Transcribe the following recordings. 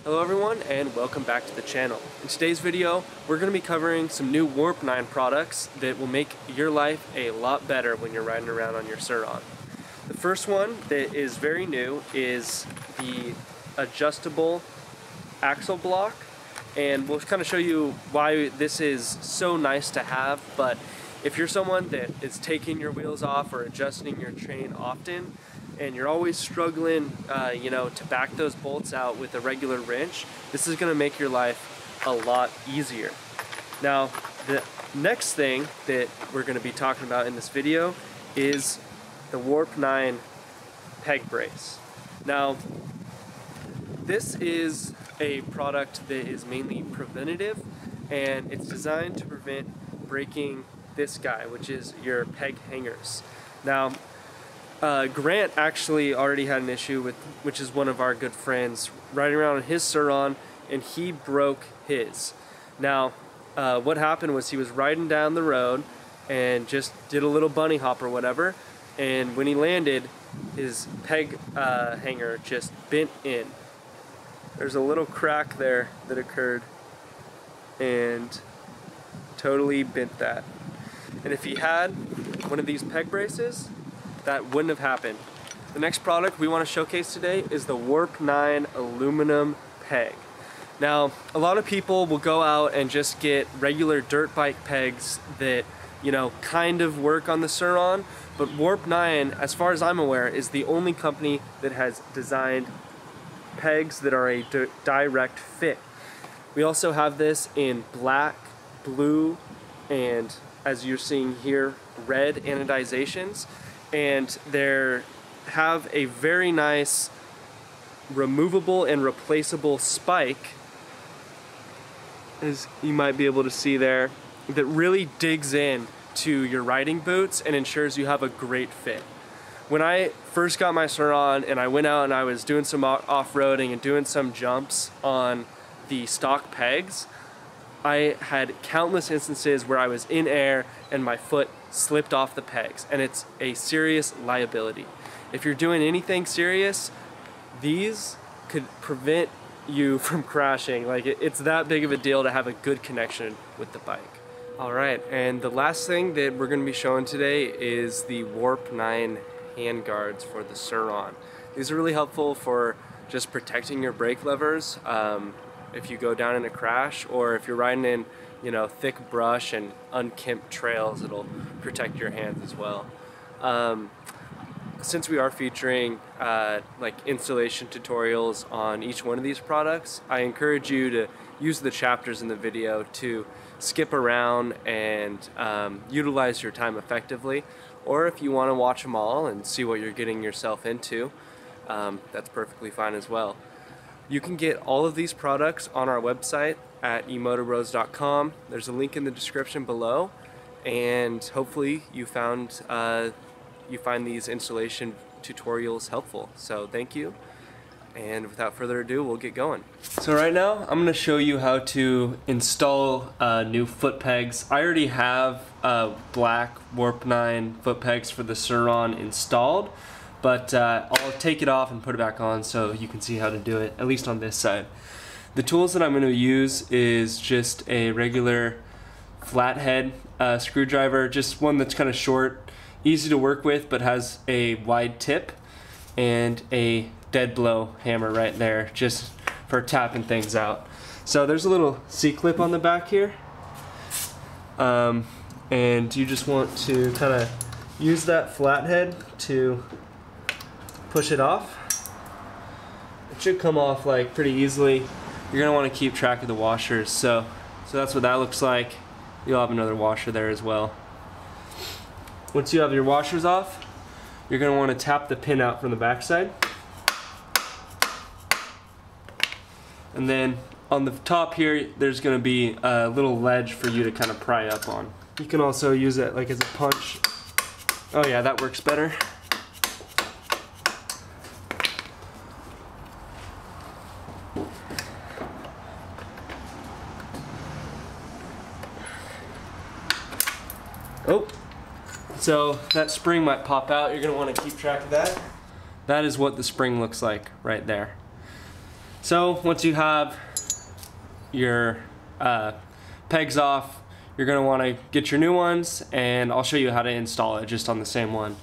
Hello everyone and welcome back to the channel. In today's video, we're going to be covering some new Warp 9 products that will make your life a lot better when you're riding around on your Sur Ron. The first one that is very new is the adjustable axle block, and we'll kind of show you why this is so nice to have. But if you're someone that is taking your wheels off or adjusting your chain often, and you're always struggling, to back those bolts out with a regular wrench, this is going to make your life a lot easier. Now, the next thing that we're going to be talking about in this video is the Warp 9 peg brace. Now, this is a product that is mainly preventative, and it's designed to prevent breaking this guy, which is your peg hangers. Now, Grant actually already had an issue with, which is one of our good friends, riding around on his Sur Ron, and he broke his. Now, what happened was he was riding down the road and just did a little bunny hop or whatever, and when he landed, his peg hanger just bent in. There's a little crack there that occurred and totally bent that. And if he had one of these peg braces, that wouldn't have happened. The next product we want to showcase today is the Warp 9 aluminum peg. Now, a lot of people will go out and just get regular dirt bike pegs that, kind of work on the Sur Ron, but Warp 9, as far as I'm aware, is the only company that has designed pegs that are a direct fit. We also have this in black, blue, and as you're seeing here, red anodizations. And they have a very nice removable and replaceable spike, as you might be able to see there, that really digs in to your riding boots and ensures you have a great fit. When I first got my Sur Ron and I went out and I was doing some off-roading and doing some jumps on the stock pegs, I had countless instances where I was in air and my foot slipped off the pegs, and it's a serious liability. If you're doing anything serious, these could prevent you from crashing. Like, it's that big of a deal to have a good connection with the bike. Alright, and the last thing that we're going to be showing today is the Warp 9 hand guards for the Sur Ron. These are really helpful for just protecting your brake levers if you go down in a crash, or if you're riding in thick brush and unkempt trails, it'll protect your hands as well. Since we are featuring installation tutorials on each one of these products, I encourage you to use the chapters in the video to skip around and utilize your time effectively. Or if you want to watch them all and see what you're getting yourself into, that's perfectly fine as well. You can get all of these products on our website at emotobros.com. There's a link in the description below, and hopefully you find these installation tutorials helpful. So thank you, and without further ado, we'll get going. So right now I'm going to show you how to install new foot pegs. I already have black Warp 9 foot pegs for the Sur Ron installed, but I'll take it off and put it back on so you can see how to do it, at least on this side. The tools that I'm going to use is just a regular flathead screwdriver, just one that's kind of short, easy to work with, but has a wide tip, and a dead blow hammer right there, just for tapping things out. So there's a little C-clip on the back here, and you just want to kind of use that flathead to push it off. It should come off pretty easily. You're gonna want to keep track of the washers, so that's what that looks like. You'll have another washer there as well. Once you have your washers off, you're gonna want to tap the pin out from the back side, and then on the top here there's gonna be a little ledge for you to kind of pry up on. You can also use it as a punch. Oh yeah, that works better. Oh, so that spring might pop out. You're going to want to keep track of that. That is what the spring looks like right there. So once you have your pegs off, you're going to want to get your new ones, and I'll show you how to install it just on the same one.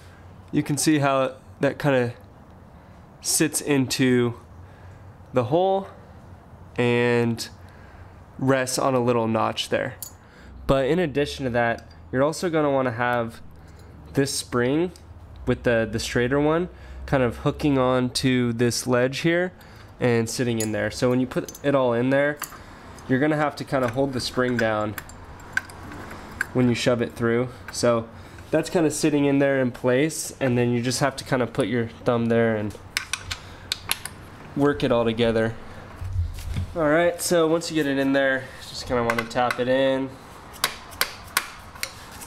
You can see how that kind of sits into the hole and rests on a little notch there. But in addition to that, you're also going to want to have this spring with the straighter one kind of hooking onto this ledge here and sitting in there. So when you put it all in there, you're going to have to kind of hold the spring down when you shove it through. So that's kind of sitting in there in place, and then you just have to kind of put your thumb there and work it all together. Alright, so once you get it in there, just kind of want to tap it in.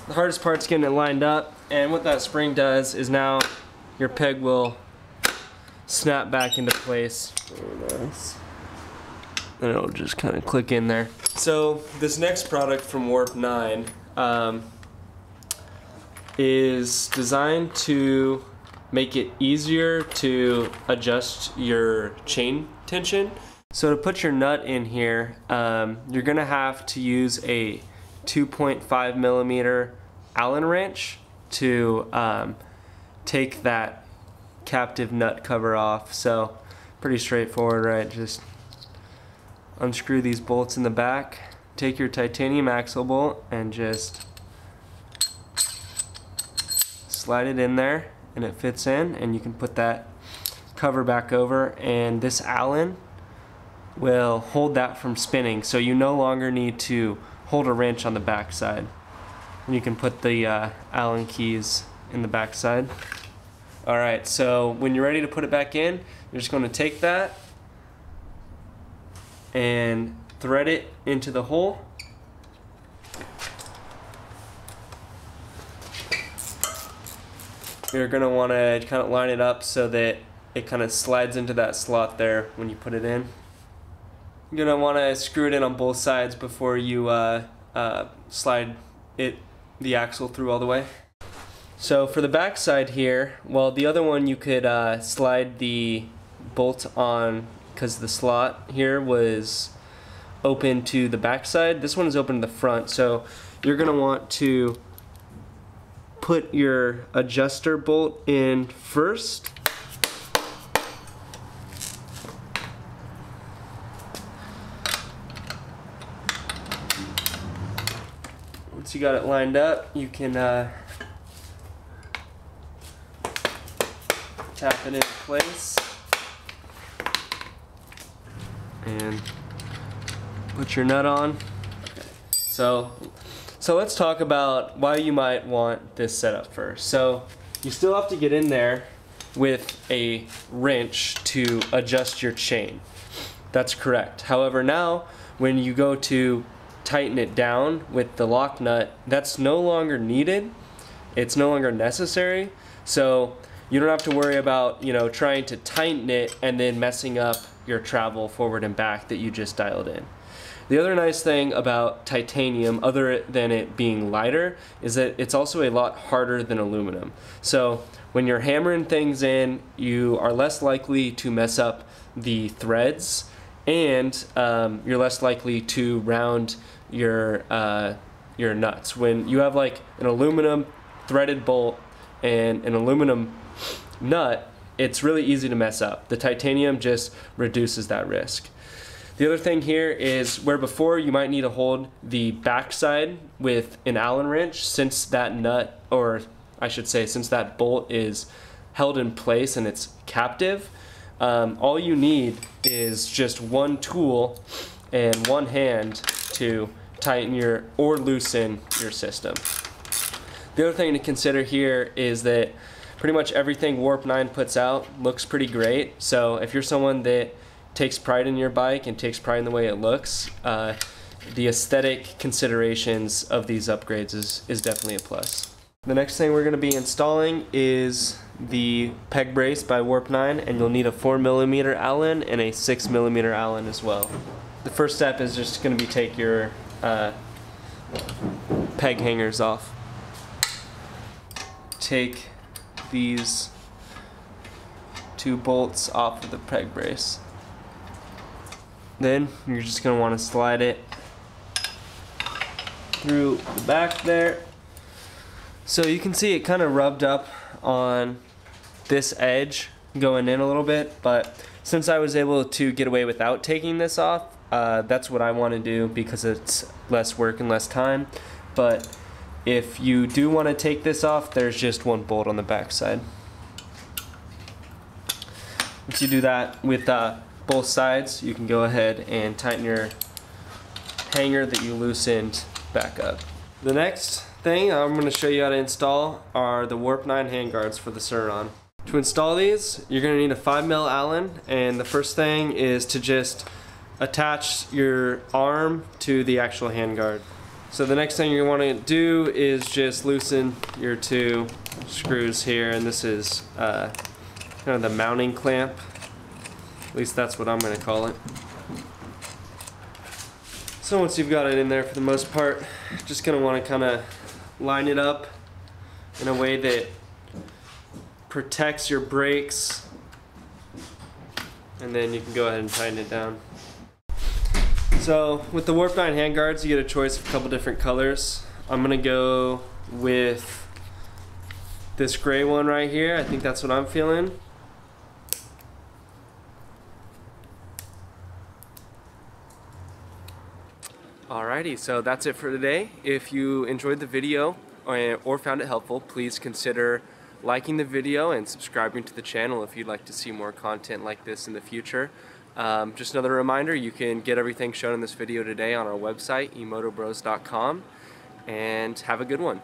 The hardest part's getting it lined up, and what that spring does is now your peg will snap back into place. Very nice. And it'll just kind of click in there. So this next product from Warp 9 is designed to make it easier to adjust your chain tension. So to put your nut in here, you're gonna have to use a 2.5 millimeter Allen wrench to take that captive nut cover off. So pretty straightforward, right? Just unscrew these bolts in the back, take your titanium axle bolt and just slide it in there, and it fits in, and you can put that cover back over, and this Allen will hold that from spinning, so you no longer need to hold a wrench on the back side. And you can put the Allen keys in the back side. Alright, so when you're ready to put it back in, you're just going to take that and thread it into the hole. You're going to want to kind of line it up so that it kind of slides into that slot there when you put it in. You're going to want to screw it in on both sides before you slide the axle through all the way. So for the back side here, well, the other one you could slide the bolt on because the slot here was open to the back side. This one is open to the front, so you're going to want to put your adjuster bolt in first. Once you got it lined up, you can tap it into place and put your nut on. Okay. So let's talk about why you might want this setup first. So you still have to get in there with a wrench to adjust your chain. That's correct. However, now when you go to tighten it down with the lock nut, that's no longer needed. It's no longer necessary. So you don't have to worry about, trying to tighten it and then messing up your travel forward and back that you just dialed in. The other nice thing about titanium, other than it being lighter, is that it's also a lot harder than aluminum. So when you're hammering things in, you are less likely to mess up the threads, and you're less likely to round your nuts. When you have like an aluminum threaded bolt and an aluminum nut, it's really easy to mess up. The titanium just reduces that risk. The other thing here is where before you might need to hold the backside with an Allen wrench, since that nut, or I should say since that bolt is held in place and it's captive, all you need is just one tool and one hand to tighten or loosen your system. The other thing to consider here is that pretty much everything Warp 9 puts out looks pretty great. So if you're someone that takes pride in your bike and takes pride in the way it looks, the aesthetic considerations of these upgrades is definitely a plus. The next thing we're going to be installing is the peg brace by Warp 9, and you'll need a 4mm Allen and a 6mm Allen as well. The first step is just going to be take your peg hangers off. Take these two bolts off of the peg brace. Then you're just going to want to slide it through the back there. So you can see it kind of rubbed up on this edge going in a little bit, but since I was able to get away without taking this off, that's what I want to do because it's less work and less time. But if you do want to take this off, there's just one bolt on the back side. Once you do that with both sides, you can go ahead and tighten your hanger that you loosened back up. The next thing I'm going to show you how to install are the Warp 9 handguards for the Sur Ron. To install these, you're going to need a 5mm Allen, and the first thing is to just attach your arm to the actual handguard. So the next thing you want to do is just loosen your two screws here, and this is kind of the mounting clamp. At least that's what I'm going to call it. So once you've got it in there, for the most part, just going to want to kind of line it up in a way that protects your brakes, and then you can go ahead and tighten it down. So with the Warp 9 handguards, you get a choice of a couple different colors. I'm going to go with this gray one right here. I think that's what I'm feeling. Alrighty, so that's it for today. If you enjoyed the video or found it helpful, please consider liking the video and subscribing to the channel if you'd like to see more content like this in the future. Just another reminder, you can get everything shown in this video today on our website, emotobros.com, and have a good one.